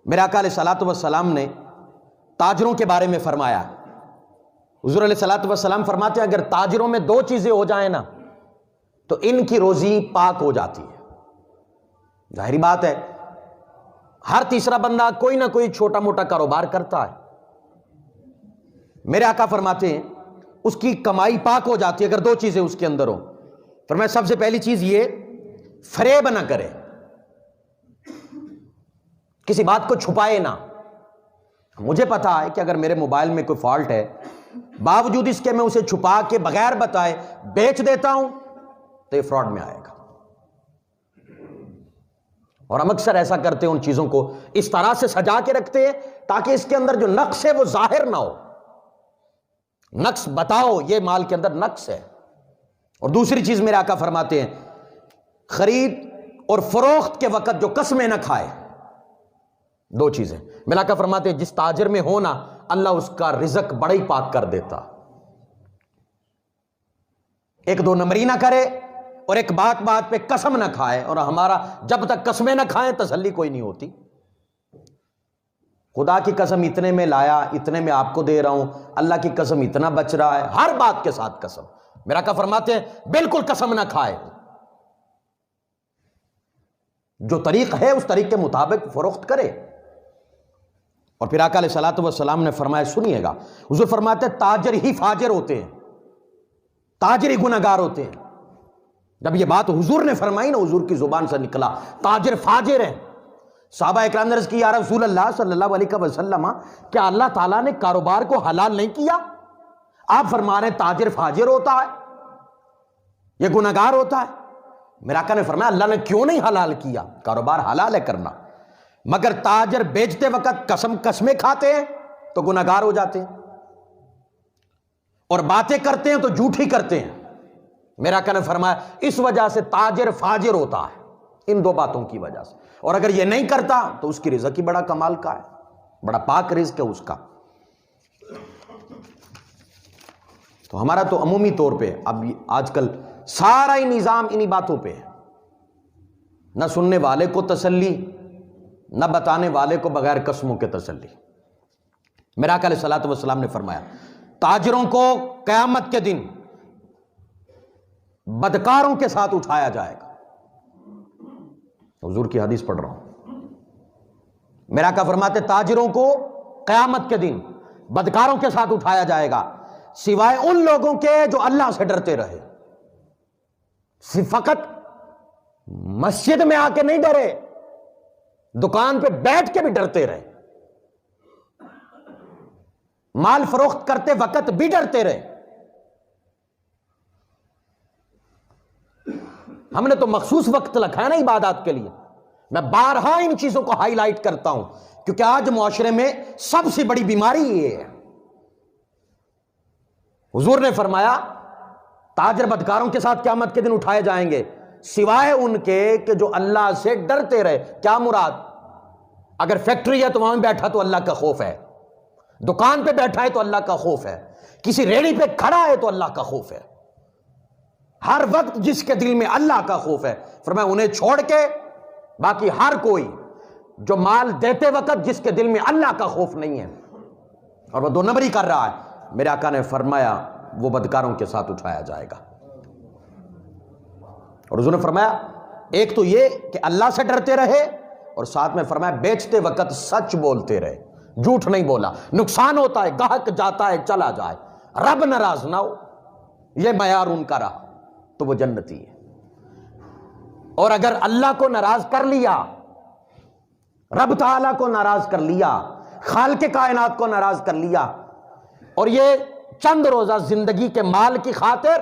میرے آقا علیہ الصلوۃ والسلام نے تاجروں کے بارے میں فرمایا. حضور علیہ الصلوۃ والسلام فرماتے ہیں اگر تاجروں میں دو چیزیں ہو جائیں نا تو ان کی روزی پاک ہو جاتی ہے. ظاہری بات ہے ہر تیسرا بندہ کوئی نہ کوئی چھوٹا موٹا کاروبار کرتا ہے. میرے آقا فرماتے ہیں اس کی کمائی پاک ہو جاتی ہے اگر دو چیزیں اس کے اندر ہوں. فرمایا سب سے پہلی چیز یہ فریب نہ کرے, کسی بات کو چھپائے نہ. مجھے پتا ہے کہ اگر میرے موبائل میں کوئی فالٹ ہے باوجود اس کے میں اسے چھپا کے بغیر بتائے بیچ دیتا ہوں تو یہ فراڈ میں آئے گا. اور ہم اکثر ایسا کرتے ہیں, ان چیزوں کو اس طرح سے سجا کے رکھتے ہیں تاکہ اس کے اندر جو نقص ہے وہ ظاہر نہ ہو. نقص بتاؤ یہ مال کے اندر نقص ہے. اور دوسری چیز میرے آقا فرماتے ہیں خرید اور فروخت کے وقت جو قسمیں نہ کھائے. دو چیزیں میرے آقا فرماتے ہیں جس تاجر میں ہونا اللہ اس کا رزق بڑا ہی پاک کر دیتا. ایک دو نمبری نہ کرے اور ایک بات بات پہ قسم نہ کھائے. اور ہمارا جب تک قسمیں نہ کھائیں تسلی کوئی نہیں ہوتی. خدا کی قسم اتنے میں لایا, اتنے میں آپ کو دے رہا ہوں, اللہ کی قسم اتنا بچ رہا ہے, ہر بات کے ساتھ قسم. میرا آقا فرماتے ہیں بالکل قسم نہ کھائے, جو طریق ہے اس طریق کے مطابق فروخت کرے. اور پھر آقا علیہ الصلوۃ والسلام نے فرمایا سنیے گا, حضور فرماتے ہیں تاجر ہی فاجر ہوتے ہیں, تاجر ہی گنہگار ہوتے ہیں. جب یہ بات حضور نے فرمائی نا, حضور کی زبان سے نکلا تاجر فاجر ہیں. صحابہ اکرام نے عرض کی یا رسول اللہ صلی اللہ علیہ وسلم کیا اللہ تعالیٰ نے کاروبار کو حلال نہیں کیا؟ آپ فرما رہے ہیں تاجر فاجر ہوتا ہے, یہ گنہگار ہوتا ہے. میرا آقا نے فرمایا اللہ نے کیوں نہیں حلال کیا؟ کاروبار حلال ہے کرنا, مگر تاجر بیچتے وقت قسمیں کھاتے ہیں تو گنہگار ہو جاتے ہیں, اور باتیں کرتے ہیں تو جھوٹ ہی کرتے ہیں. میرا آقا نے فرمایا اس وجہ سے تاجر فاجر ہوتا ہے, ان دو باتوں کی وجہ سے. اور اگر یہ نہیں کرتا تو اس کی رزق ہی بڑا کمال کا ہے, بڑا پاک رزق ہے اس کا. تو ہمارا تو عمومی طور پہ اب آج کل سارا ہی نظام انہی باتوں پہ ہے, نہ سننے والے کو تسلی, نہ بتانے والے کو بغیر قسموں کے تسلی. میرا آقا علیہ الصلوۃ والسلام نے فرمایا تاجروں کو قیامت کے دن بدکاروں کے ساتھ اٹھایا جائے گا. حضور کی حدیث پڑھ رہا ہوں. میرا آقا فرماتے تاجروں کو قیامت کے دن بدکاروں کے ساتھ اٹھایا جائے گا سوائے ان لوگوں کے جو اللہ سے ڈرتے رہے. فقط مسجد میں آ کے نہیں ڈرے, دکان پہ بیٹھ کے بھی ڈرتے رہے, مال فروخت کرتے وقت بھی ڈرتے رہے. ہم نے تو مخصوص وقت رکھا ہے نا عبادات کے لیے. میں بارہا ان چیزوں کو ہائی لائٹ کرتا ہوں کیونکہ آج معاشرے میں سب سے بڑی بیماری یہ ہے. حضور نے فرمایا تاجر بدکاروں کے ساتھ قیامت کے دن اٹھائے جائیں گے سوائے ان کے کہ جو اللہ سے ڈرتے رہے. کیا مراد؟ اگر فیکٹری ہے تو وہاں بیٹھا تو اللہ کا خوف ہے, دکان پہ بیٹھا ہے تو اللہ کا خوف ہے, کسی ریڑھی پہ کھڑا ہے تو اللہ کا خوف ہے. ہر وقت جس کے دل میں اللہ کا خوف ہے, فرمایا انہیں چھوڑ کے باقی ہر کوئی جو مال دیتے وقت جس کے دل میں اللہ کا خوف نہیں ہے اور وہ دو نمبری کر رہا ہے, میرے آقا نے فرمایا وہ بدکاروں کے ساتھ اٹھایا جائے گا. اور حضور نے فرمایا ایک تو یہ کہ اللہ سے ڈرتے رہے, اور ساتھ میں فرمایا بیچتے وقت سچ بولتے رہے, جھوٹ نہیں بولا. نقصان ہوتا ہے, گاہک جاتا ہے چلا جائے, رب ناراض نہ ہو, یہ معیار ان کا رہا تو وہ جنتی ہے. اور اگر اللہ کو ناراض کر لیا, رب تعالیٰ کو ناراض کر لیا, خالق کائنات کو ناراض کر لیا, اور یہ چند روزہ زندگی کے مال کی خاطر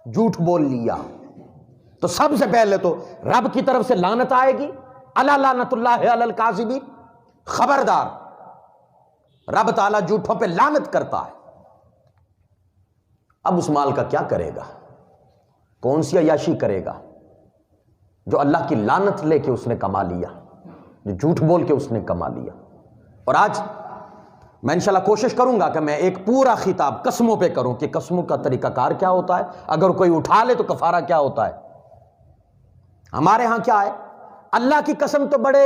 جھوٹ بول لیا, تو سب سے پہلے تو رب کی طرف سے لعنت آئے گی, الا لعنت اللہ علی الکاذبین. خبردار, رب تعالیٰ جھوٹوں پہ لعنت کرتا ہے. اب اس مال کا کیا کرے گا؟ کون سی عیاشی کرے گا جو اللہ کی لعنت لے کے اس نے کما لیا, جو جھوٹ بول کے اس نے کما لیا. اور آج میں انشاءاللہ کوشش کروں گا کہ میں ایک پورا خطاب قسموں پہ کروں کہ قسموں کا طریقہ کار کیا ہوتا ہے, اگر کوئی اٹھا لے تو کفارہ کیا ہوتا ہے. ہمارے ہاں کیا ہے, اللہ کی قسم تو بڑے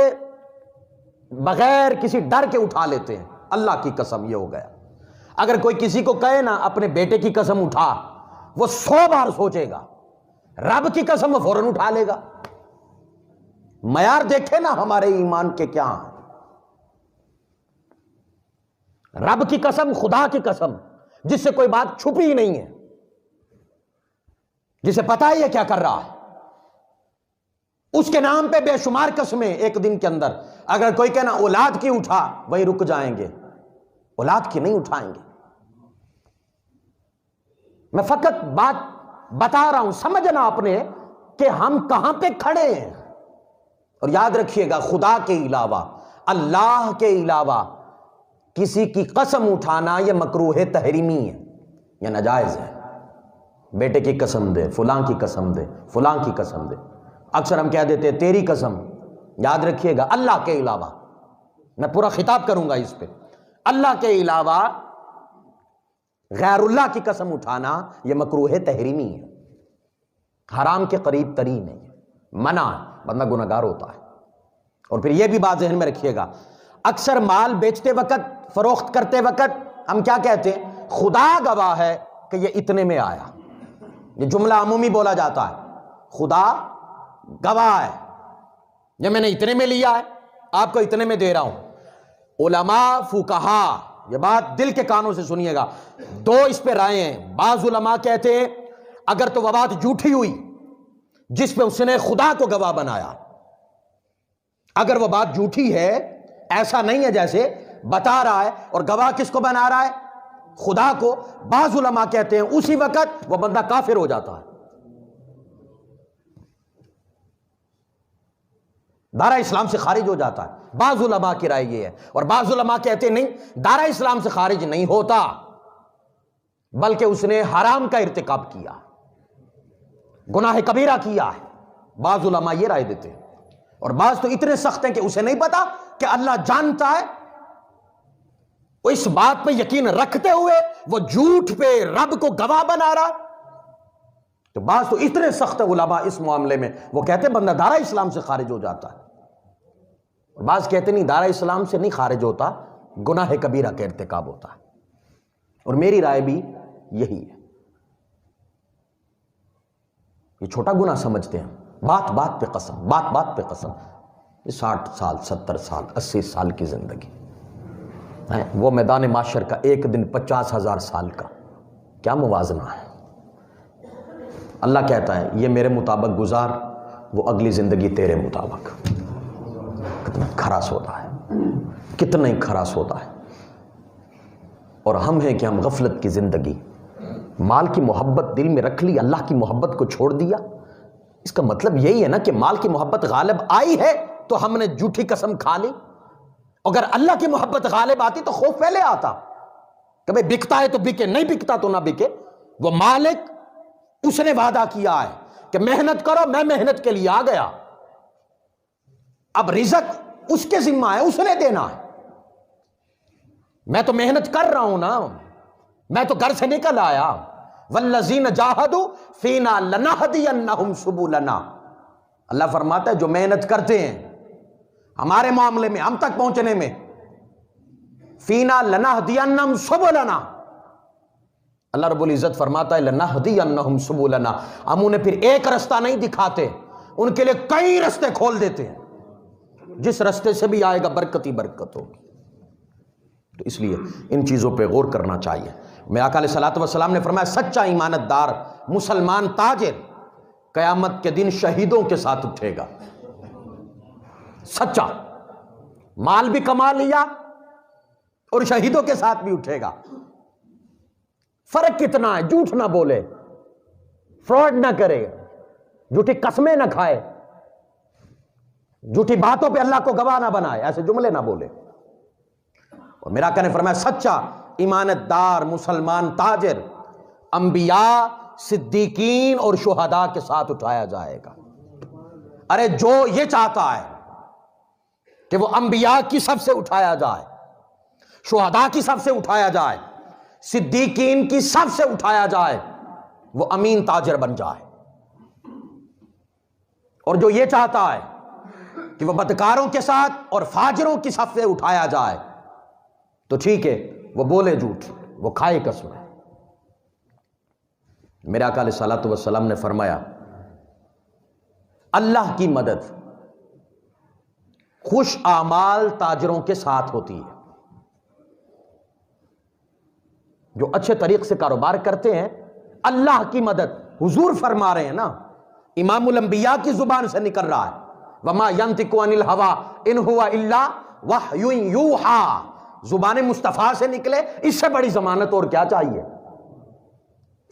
بغیر کسی ڈر کے اٹھا لیتے ہیں. اللہ کی قسم یہ ہو گیا. اگر کوئی کسی کو کہے نا اپنے بیٹے کی قسم اٹھا، وہ 100 بار سوچے گا. رب کی قسم وہ فوراً اٹھا لے گا. معیار دیکھے نا ہمارے ایمان کے کیا ہیں. رب کی قسم، خدا کی قسم جس سے کوئی بات چھپی ہی نہیں ہے، جسے پتا ہے یہ کیا کر رہا ہے، اس کے نام پہ بے شمار قسمیں ایک دن کے اندر. اگر کوئی کہنا اولاد کی اٹھا، وہی رک جائیں گے، اولاد کی نہیں اٹھائیں گے. میں فقط بات بتا رہا ہوں، سمجھنا اپنے کہ ہم کہاں پہ کھڑے ہیں. اور یاد رکھیے گا خدا کے علاوہ، اللہ کے علاوہ کسی کی قسم اٹھانا یہ مکروہ تحریمی ہے، یہ ناجائز ہے. بیٹے کی قسم دے، فلاں کی قسم دے، فلاں کی قسم دے. اکثر ہم کہہ دیتے ہیں تیری قسم. یاد رکھیے گا اللہ کے علاوہ، میں پورا خطاب کروں گا اس پہ، اللہ کے علاوہ غیر اللہ کی قسم اٹھانا یہ مکروہ تحریمی ہے، حرام کے قریب ترین ہے، منع ہے، بندہ گنہگار ہوتا ہے. اور پھر یہ بھی بات ذہن میں رکھیے گا، اکثر مال بیچتے وقت، فروخت کرتے وقت ہم کیا کہتے ہیں؟ خدا گواہ ہے کہ یہ اتنے میں آیا. یہ جملہ عمومی بولا جاتا ہے، خدا گواہ ہے یہ میں نے اتنے میں لیا ہے، آپ کو اتنے میں دے رہا ہوں. علماء فقہا، یہ بات دل کے کانوں سے سنیے گا، دو اس پہ رائے ہیں. بعض علماء کہتے ہیں اگر تو وہ بات جھوٹی ہوئی جس پہ اس نے خدا کو گواہ بنایا، اگر وہ بات جھوٹی ہے، ایسا نہیں ہے جیسے بتا رہا ہے اور گواہ کس کو بنا رہا ہے؟ خدا کو. بعض علماء کہتے ہیں اسی وقت وہ بندہ کافر ہو جاتا ہے، دارہ اسلام سے خارج ہو جاتا ہے. بعض علماء کی رائے یہ ہے. اور بعض علماء کہتے ہیں نہیں، دارہ اسلام سے خارج نہیں ہوتا بلکہ اس نے حرام کا ارتکاب کیا، گناہ کبیرہ کیا ہے. بعض علماء یہ رائے دیتے ہیں. اور بعض تو اتنے سخت ہیں کہ اسے نہیں پتا کہ اللہ جانتا ہے، وہ اس بات پہ یقین رکھتے ہوئے وہ جھوٹ پہ رب کو گواہ بنا رہا. تو بعض تو اتنے سخت علماء اس معاملے میں، وہ کہتے ہیں بندہ دارہ اسلام سے خارج ہو جاتا ہے. بعض کہتے نہیں، دارہ اسلام سے نہیں خارج ہوتا، گناہ کبیرہ کا ارتکاب ہوتا ہے. اور میری رائے بھی یہی ہے. یہ چھوٹا گناہ سمجھتے ہیں، بات بات پہ قسم، بات بات پہ قسم. 60 سال 70 سال 80 سال کی زندگی، وہ میدان معاشر کا ایک دن 50,000 سال کا، کیا موازنہ ہے. اللہ کہتا ہے یہ میرے مطابق گزار، وہ اگلی زندگی تیرے مطابق. کتنا کھرا سودا ہے، کتنا ہی کھرا سودا ہے. اور ہم ہیں کہ ہم غفلت کی زندگی، مال کی محبت دل میں رکھ لی، اللہ کی محبت کو چھوڑ دیا. اس کا مطلب یہی ہے نا کہ مال کی محبت غالب آئی ہے تو ہم نے جھوٹی قسم کھا لی. اگر اللہ کی محبت غالب آتی تو خوف پہلے آتا کہ بھئی بکتا ہے تو بکے، نہیں بکتا تو نہ بکے. وہ مالک، اس نے وعدہ کیا ہے کہ محنت کرو، میں محنت کے لیے آ گیا. اب رزق اس کے ذمہ ہے، اس نے دینا ہے. میں تو محنت کر رہا ہوں نا، میں تو گھر سے نکل آیا. والذین جاہدوا فینا لنہدینہم سبلنا. اللہ فرماتا ہے جو محنت کرتے ہیں ہمارے معاملے میں، ہم تک پہنچنے میں، فینا لنہدینہم سبلنا. اللہ رب العزت فرماتا ہے لنہدینہم سبلنا، ہم انہیں پھر ایک رستہ نہیں دکھاتے، ان کے لیے کئی رستے کھول دیتے ہیں، جس رستے سے بھی آئے گا برکت ہی برکت ہوگی. تو اس لیے ان چیزوں پہ غور کرنا چاہیے. میں آقا علیہ الصلوۃ والسلام نے فرمایا سچا ایمانت دار مسلمان تاجر قیامت کے دن شہیدوں کے ساتھ اٹھے گا. سچا مال بھی کما لیا اور شہیدوں کے ساتھ بھی اٹھے گا. فرق کتنا ہے؟ جھوٹ نہ بولے، فراڈ نہ کرے، جھوٹی قسمیں نہ کھائے، جھوٹی باتوں پہ اللہ کو گواہ نہ بنائے، ایسے جملے نہ بولے. اور میرا آقا نے فرمایا سچا ایمانت دار مسلمان تاجر انبیاء، صدیقین اور شہداء کے ساتھ اٹھایا جائے گا. ارے جو یہ چاہتا ہے کہ وہ انبیاء کی صف سے اٹھایا جائے، شہداء کی صف سے اٹھایا جائے، صدیقین کی صف سے اٹھایا جائے، وہ امین تاجر بن جائے. اور جو یہ چاہتا ہے کہ وہ بدکاروں کے ساتھ اور فاجروں کی صف سے اٹھایا جائے تو ٹھیک ہے، وہ بولے جھوٹ، وہ کھائے قسمیں۔ میرے آقا علیہ الصلوۃ والسلام نے فرمایا اللہ کی مدد خوش اعمال تاجروں کے ساتھ ہوتی ہے، جو اچھے طریق سے کاروبار کرتے ہیں۔ اللہ کی مدد حضور فرما رہے ہیں نا، امام الانبیاء کی زبان سے نکل رہا ہے، وما ينطق عن الهوى ان هو الا وحی یوحى، زبان مصطفیٰ سے نکلے، اس سے بڑی ضمانت اور کیا چاہیے؟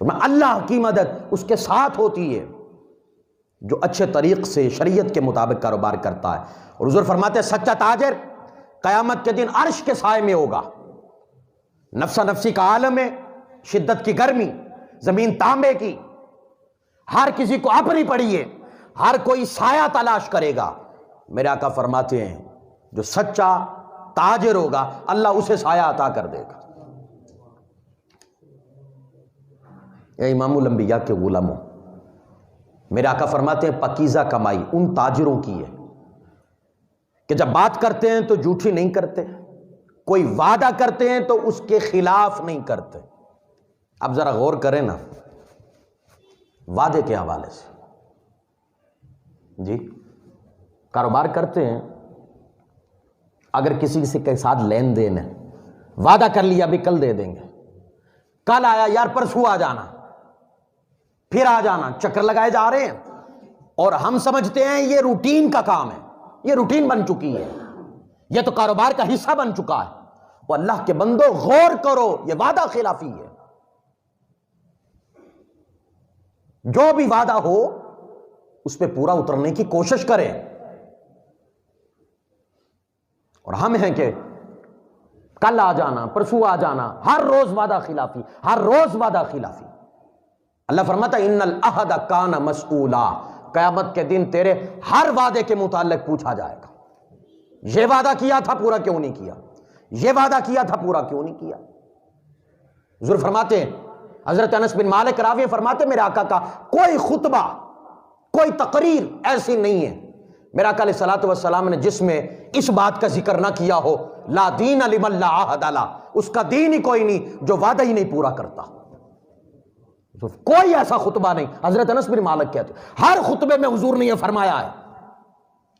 اللہ کی مدد اس کے ساتھ ہوتی ہے جو اچھے طریق سے شریعت کے مطابق کاروبار کرتا ہے۔ اور حضور فرماتے ہیں سچا تاجر قیامت کے دن عرش کے سائے میں ہوگا۔ نفسا نفسی کا عالم ہے، شدت کی گرمی، زمین تانبے کی، ہر کسی کو اپنی پڑی ہے، ہر کوئی سایہ تلاش کرے گا۔ میرے آقا فرماتے ہیں جو سچا تاجر ہوگا اللہ اسے سایہ عطا کر دے گا۔ اے امام الانبیاء کے غلاموں، میرے آقا فرماتے ہیں پاکیزہ کمائی ان تاجروں کی ہے کہ جب بات کرتے ہیں تو جھوٹی نہیں کرتے، کوئی وعدہ کرتے ہیں تو اس کے خلاف نہیں کرتے۔ اب ذرا غور کریں نا وعدے کے حوالے سے، جی کاروبار کرتے ہیں، اگر کسی سے کے ساتھ لین دین ہے، وعدہ کر لیا بھی کل دے دیں گے، کل آیا یار پرسوں آ جانا، پھر آ جانا، چکر لگائے جا رہے ہیں، اور ہم سمجھتے ہیں یہ روٹین کا کام ہے، یہ روٹین بن چکی ہے، یہ تو کاروبار کا حصہ بن چکا ہے۔ وہ اللہ کے بندو غور کرو، یہ وعدہ خلافی ہے۔ جو بھی وعدہ ہو اس پہ پورا اترنے کی کوشش کریں، اور ہم ہیں کہ کل آ جانا، پرسوں آ جانا، ہر روز وعدہ خلافی، ہر روز وعدہ خلافی۔ اللہ فرماتا ہے ان العہد کان مسئولا، قیامت کے دن تیرے ہر وعدے کے متعلق پوچھا جائے گا۔ یہ وعدہ کیا تھا پورا کیوں نہیں کیا، یہ وعدہ کیا تھا پورا کیوں نہیں کیا۔ حضور فرماتے ہیں، حضرت انس بن مالک راوی فرماتے ہیں میرے آقا کا کوئی خطبہ، کوئی تقریر ایسی نہیں ہے میرے آقا علیہ الصلوۃ والسلام نے جس میں اس بات کا ذکر نہ کیا ہو لا دین لمن لا عہد له، اس کا دین ہی کوئی نہیں جو وعدہ ہی نہیں پورا کرتا۔ کوئی ایسا خطبہ نہیں، حضرت انس بن مالک کہتے ہر خطبے میں حضور نے یہ فرمایا ہے۔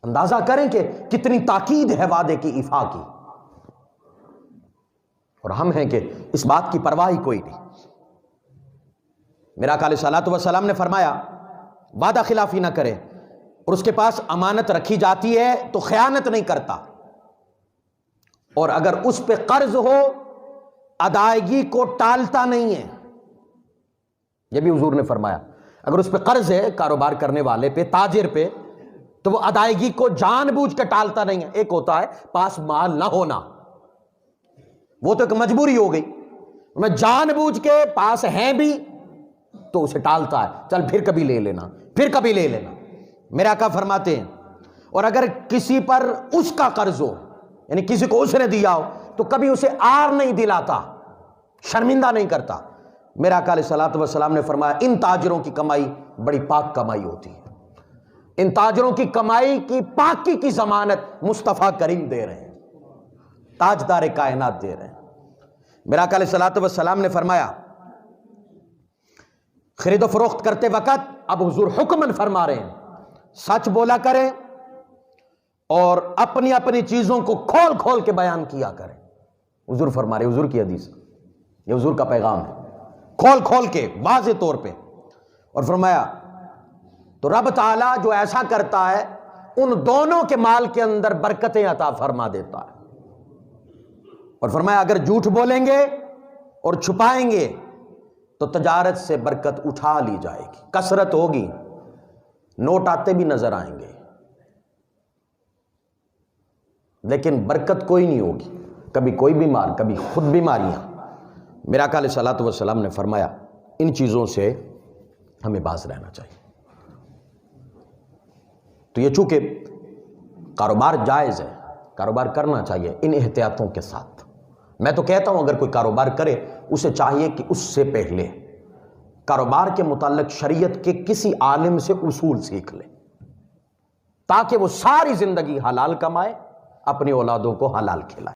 اندازہ کریں کہ کتنی تاکید ہے وعدے کی ایفا کی، اور ہم ہیں کہ اس بات کی پرواہ ہی کوئی نہیں۔ میرا آقا علیہ الصلوۃ والسلام نے فرمایا وعدہ خلافی نہ کرے، اور اس کے پاس امانت رکھی جاتی ہے تو خیانت نہیں کرتا، اور اگر اس پہ قرض ہو ادائیگی کو ٹالتا نہیں ہے۔ یہ بھی حضور نے فرمایا اگر اس پہ قرض ہے کاروبار کرنے والے پہ، تاجر پہ، تو وہ ادائیگی کو جان بوجھ کے ٹالتا نہیں ہے۔ ایک ہوتا ہے پاس مال نہ ہونا، وہ تو ایک مجبوری ہو گئی، میں جان بوجھ کے پاس ہیں بھی تو اسے ٹالتا ہے، چل پھر کبھی لے لینا، پھر کبھی لے لینا۔ میرے آقا فرماتے ہیں اور اگر کسی پر اس کا قرض ہو، یعنی کسی کو اس نے دیا ہو، تو کبھی اسے آر نہیں دلاتا، شرمندہ نہیں کرتا۔ میرے آقا علیہ الصلوۃ والسلام نے فرمایا ان تاجروں کی کمائی بڑی پاک کمائی ہوتی ہے، ان تاجروں کی کمائی کی پاکی کی ضمانت مصطفیٰ کریم دے رہے ہیں، تاجدار کائنات دے رہے ہیں۔ میرے آقا علیہ الصلوۃ والسلام نے فرمایا خرید و فروخت کرتے وقت اب حضور حکمن فرما رہے ہیں سچ بولا کریں اور اپنی اپنی چیزوں کو کھول کھول کے بیان کیا کریں۔ حضور فرما رہے، حضور کی حدیث، یہ حضور کا پیغام ہے، کھول کھول کے واضح طور پہ۔ اور فرمایا تو رب تعالیٰ جو ایسا کرتا ہے ان دونوں کے مال کے اندر برکتیں عطا فرما دیتا ہے۔ اور فرمایا اگر جھوٹ بولیں گے اور چھپائیں گے تو تجارت سے برکت اٹھا لی جائے گی، کثرت ہوگی، نوٹ آتے بھی نظر آئیں گے، لیکن برکت کوئی نہیں ہوگی، کبھی کوئی بیمار، کبھی خود بیماریاں۔ میرا آقا علیہ الصلوۃ والسلام نے فرمایا ان چیزوں سے ہمیں باز رہنا چاہیے۔ تو یہ چونکہ کاروبار جائز ہے، کاروبار کرنا چاہیے ان احتیاطوں کے ساتھ۔ میں تو کہتا ہوں اگر کوئی کاروبار کرے اسے چاہیے کہ اس سے پہلے کاروبار کے متعلق شریعت کے کسی عالم سے اصول سیکھ لے، تاکہ وہ ساری زندگی حلال کمائے، اپنی اولادوں کو حلال کھلائے۔